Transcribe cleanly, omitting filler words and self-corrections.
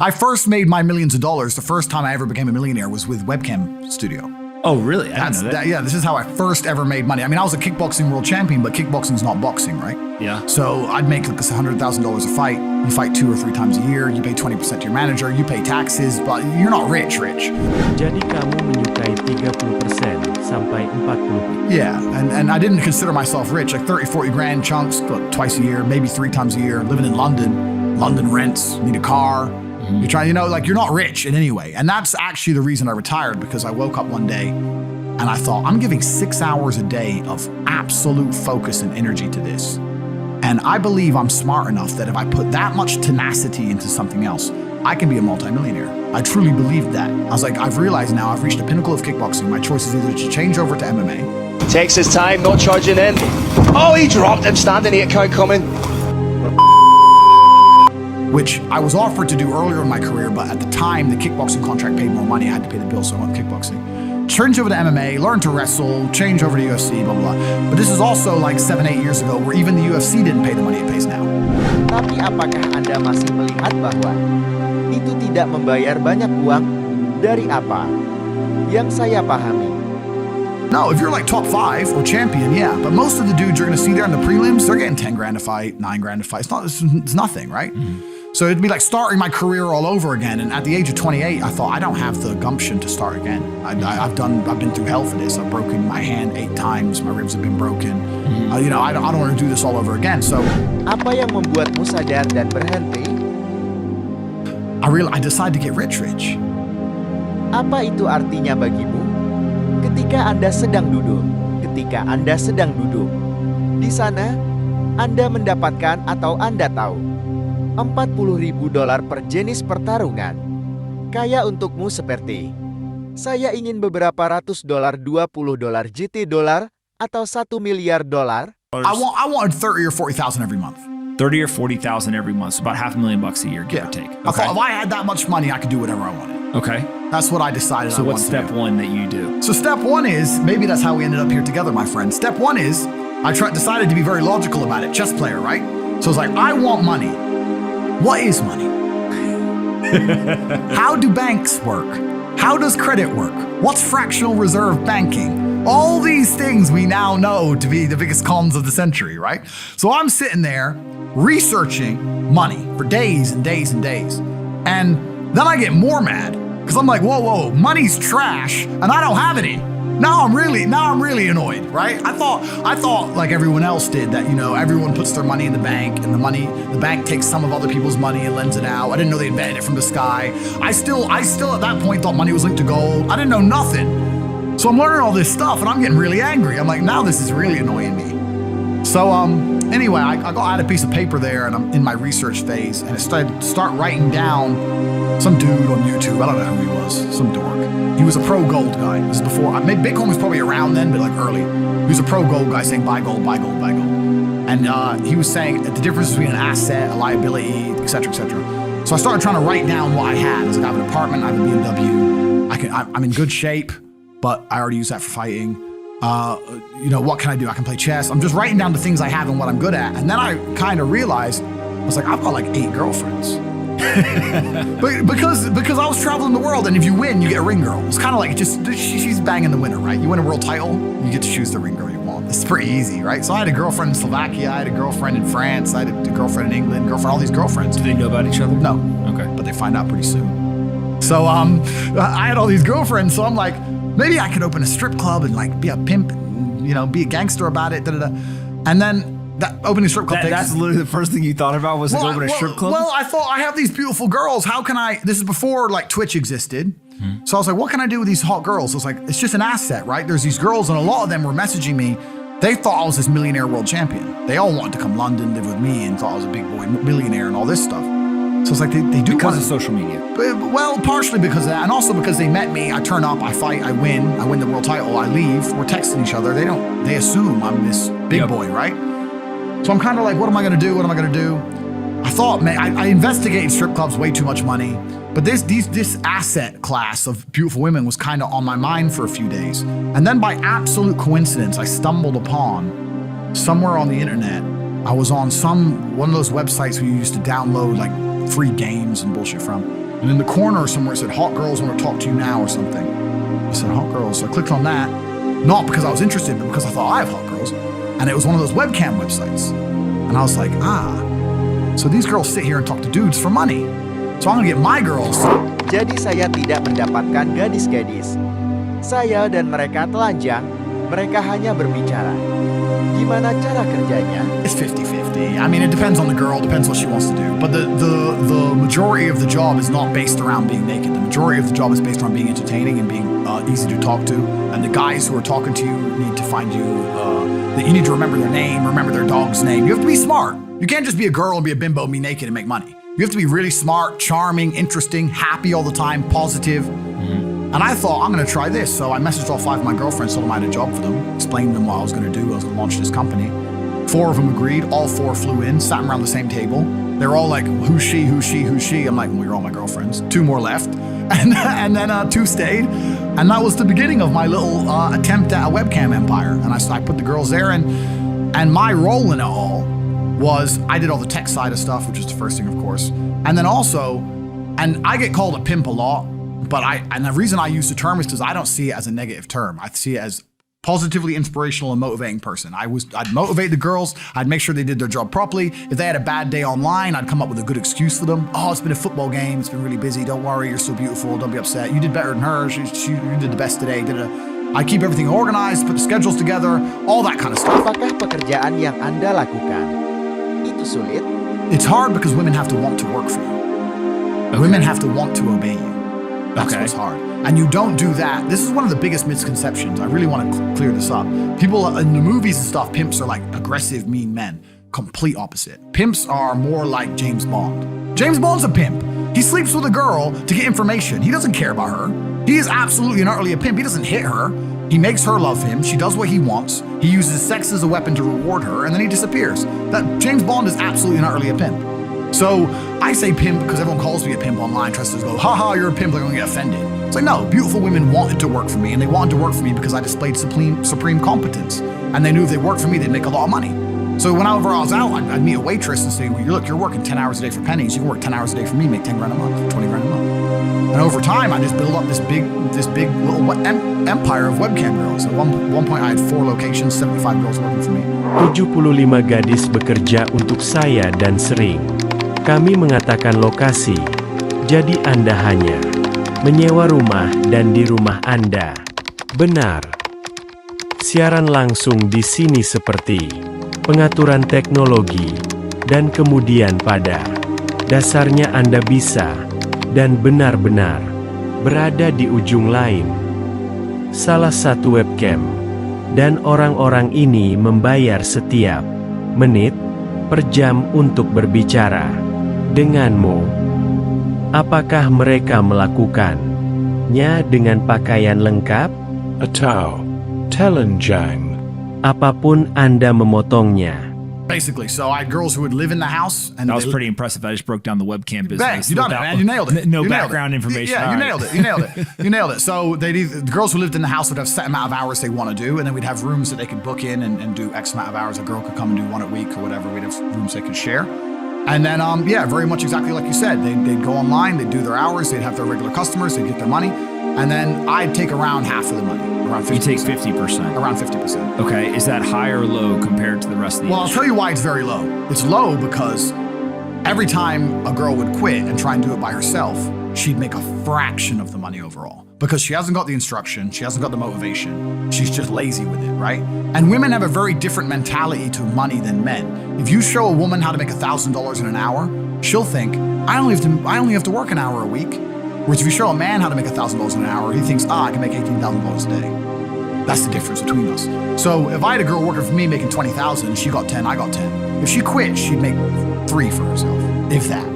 I first made my millions of dollars. The first time I ever became a millionaire was with webcam studio. Oh, really? I didn't know that. Yeah, this is how I first ever made money. I mean, I was a kickboxing world champion, but kickboxing's not boxing, right? Yeah. So I'd make like $100,000 a fight. You fight 2 or 3 times a year. You pay 20% to your manager. You pay taxes, but you're not rich. Jadi kamu menyukai 30% sampai 40%. Yeah, and I didn't consider myself rich. Like 30, 40 grand chunks, twice a year, maybe 3 times a year. Living in London. London rents, need a car. You're trying, you're not rich in any way. And that's actually the reason I retired, because I woke up one day and I thought, I'm giving 6 hours a day of absolute focus and energy to this. And I believe I'm smart enough that if I put that much tenacity into something else, I can be a multimillionaire. I truly believed that. I was like, I've realized now I've reached the pinnacle of kickboxing. My choice is either to change over to MMA. Takes his time, not charging in. Oh, he dropped him, standing 8 count coming. Which I was offered to do earlier in my career, but at the time, the kickboxing contract paid more money. I had to pay the bill, so I went kickboxing. Change over to MMA, learn to wrestle, change over to UFC, blah, blah, blah. But this is also like 7, 8 years ago, where even the UFC didn't pay the money it pays now. Tapi apakah Anda masih melihat bahwa itu tidak membayar banyak uang? Dari apa? Yang saya pahami. No, if you're like top 5 or champion, yeah. But most of the dudes you're going to see there in the prelims, they're getting 10 grand a fight, 9 grand a fight. It's nothing, right? So it'd be like starting my career all over again. And at the age of 28, I thought, I don't have the gumption to start again. I've been through hell for this. I've broken my hand 8 times. My ribs have been broken. I don't want to do this all over again. So apa yang membuatmu sadar dan berhenti? I decided to get rich. Apa itu artinya bagimu? Ketika Anda sedang duduk di sana, Anda mendapatkan atau Anda tahu $40.000 per jenis pertarungan. Kaya untukmu seperti, saya ingin beberapa ratus $20 GT dolar atau $1 miliar. I wanted 30 or 40,000 every month. 30 or 40,000 every month, so about $500,000 a year, give or take. Okay. I thought if I had that much money, I could do whatever I wanted. Okay. That's what I decided. So what's step 1 that you do? So step 1 is, maybe that's how we ended up here together, my friend. Step 1 is, decided to be very logical about it. Chess player, right? So it's like, I want money. What is money? How do banks work? How does credit work? What's fractional reserve banking? All these things we now know to be the biggest cons of the century, right? So I'm sitting there researching money for days and days and days. And then I get more mad because I'm like, whoa, money's trash and I don't have any. Now I'm really annoyed, right? I thought like everyone else did that, everyone puts their money in the bank and the bank takes some of other people's money and lends it out. I didn't know they invented it from the sky. I still at that point thought money was linked to gold. I didn't know nothing. So I'm learning all this stuff and I'm getting really angry. I'm like, now this is really annoying me. So anyway, I had a piece of paper there and I'm in my research phase and I start writing down some dude on YouTube. I don't know who he was, some dork. He was a pro gold guy. This is before, maybe Bitcoin was probably around then, but like early. He was a pro gold guy saying buy gold, buy gold, buy gold. And he was saying the difference between an asset, a liability, et cetera, et cetera. So I started trying to write down what I had. I was like, I have an apartment, I have a BMW, I'm in good shape, but I already use that for fighting. What can I do? I can play chess. I'm just writing down the things I have and what I'm good at. And then I kind of realized, I was like, I've got like 8 girlfriends. But because I was traveling the world, and if you win, you get a ring girl. It's kind of like she's banging the winner, right? You win a world title, you get to choose the ring girl you want. It's pretty easy, right? So I had a girlfriend in Slovakia, I had a girlfriend in France, I had a girlfriend in England, all these girlfriends. Do they know about each other? No. Okay. But they find out pretty soon. So I had all these girlfriends, so I'm like, maybe I could open a strip club and like be a pimp, and, be a gangster about it, And then that opening strip club that's literally the first thing you thought about was to open a strip club? Well, I thought, I have these beautiful girls. How can this is before like Twitch existed. So I was like, what can I do with these hot girls? I was like, it's just an asset, right? There's these girls and a lot of them were messaging me. They thought I was this millionaire world champion. They all wanted to come London, live with me, and thought I was a big boy millionaire and all this stuff. So it's like they do because of social media. Well, partially because of that, and also because they met me. I turn up, I fight, I win the world title, I leave. We're texting each other. They assume I'm this big boy, right? So I'm kind of like, what am I going to do? What am I going to do? I thought, man, I investigated strip clubs, way too much money. But this asset class of beautiful women was kind of on my mind for a few days. And then by absolute coincidence, I stumbled upon somewhere on the internet. I was on one of those websites where you used to download like free games and bullshit from. And in the corner somewhere it said, hot girls want to talk to you now or something. I said, hot girls. So I clicked on that, not because I was interested, but because I thought I have hot girls. And it was one of those webcam websites. And I was like, so these girls sit here and talk to dudes for money. So I'm gonna get my girls. Jadi saya tidak mendapatkan gadis-gadis. Saya dan mereka telanjang, mereka hanya berbicara. Gimana cara kerjanya? It's 50-50. I mean, it depends on the girl, depends what she wants to do. But the majority of the job is not based around being naked. The majority of the job is based on being entertaining and being easy to talk to. And the guys who are talking to you need to find you, you need to remember their name, remember their dog's name. You have to be smart. You can't just be a girl and be a bimbo and be naked and make money. You have to be really smart, charming, interesting, happy all the time, positive. And I thought, I'm going to try this. So I messaged all 5 of my girlfriends, told them I had a job for them, explained to them what I was going to do. I was going to launch this company. 4 of them agreed. All 4 flew in, sat around the same table. They were all like, who's she, who's she, who's she? I'm like, well, you're all my girlfriends. 2 more left. And then 2 stayed. And that was the beginning of my little attempt at a webcam empire. And I put the girls there. And my role in it all was I did all the tech side of stuff, which is the first thing, of course. And then also, and I get called a pimp a lot. But the reason I use the term is because I don't see it as a negative term. I see it as positively inspirational and motivating person. I'd motivate the girls. I'd make sure they did their job properly. If they had a bad day online, I'd come up with a good excuse for them. Oh, it's been a football game. It's been really busy. Don't worry. You're so beautiful. Don't be upset. You did better than her. You did the best today. I keep everything organized, put the schedules together, all that kind of stuff. Apakah pekerjaan yang Anda lakukan itu sulit? It's hard because women have to want to work for you. Okay. Women have to want to obey you. That's what's hard. And you don't do that. This is one of the biggest misconceptions. I really want to clear this up. People in the movies and stuff, pimps are like aggressive, mean men. Complete opposite. Pimps are more like James Bond. James Bond's a pimp. He sleeps with a girl to get information. He doesn't care about her. He is absolutely and utterly a pimp. He doesn't hit her. He makes her love him. She does what he wants. He uses sex as a weapon to reward her, and then he disappears. James Bond is absolutely and utterly a pimp. So I say pimp because everyone calls me a pimp online, tries to go, haha, you're a pimp, they're going to get offended. It's like, no, beautiful women wanted to work for me, and they wanted to work for me because I displayed supreme competence. And they knew if they worked for me, they'd make a lot of money. So whenever I was out, I'd meet a waitress and say, well, look, you're working 10 hours a day for pennies. You can work 10 hours a day for me, make 10 grand a month, 20 grand a month. And over time, I just built up this big little empire of webcam girls. At one point, I had 4 locations, 75 girls working for me. 75 gadis bekerja untuk saya dan sering. Kami mengatakan lokasi, jadi Anda hanya menyewa rumah dan di rumah Anda. Benar. Siaran langsung di sini seperti pengaturan teknologi, dan kemudian pada dasarnya Anda bisa dan benar-benar berada di ujung lain. Salah satu webcam, dan orang-orang ini membayar setiap menit per jam untuk berbicara denganmu. Apakah mereka melakukannya dengan pakaian lengkap? Atau telanjang. Apapun Anda memotongnya. Basically, so I had girls who would live in the house. And that was pretty impressive. I just broke down the webcam business. Bang, you done it, man. You nailed it. No you background information. Yeah, you nailed it. You nailed it. You nailed it. So the girls who lived in the house would have set amount of hours they want to do, and then we'd have rooms that they could book in and do X amount of hours. A girl could come and do 1 a week or whatever. We'd have rooms they could share. And then, very much exactly like you said. They'd go online, they'd do their hours, they'd have their regular customers, they'd get their money, and then I'd take around half of the money. Around 50%. You take 50%. Around 50%. Okay, is that high or low compared to the rest of the Well, I'll tell you why it's very low. It's low because every time a girl would quit and try and do it by herself, she'd make a fraction of the money overall. Because she hasn't got the instruction, she hasn't got the motivation, she's just lazy with it, right? And women have a very different mentality to money than men. If you show a woman how to make $1,000 in an hour, she'll think, I only have to work an hour a week. Whereas if you show a man how to make $1,000 in an hour, he thinks, I can make $18,000 a day. That's the difference between us. So if I had a girl working for me making 20,000, she got 10, I got 10. If she quit, she'd make 3 for herself, if that.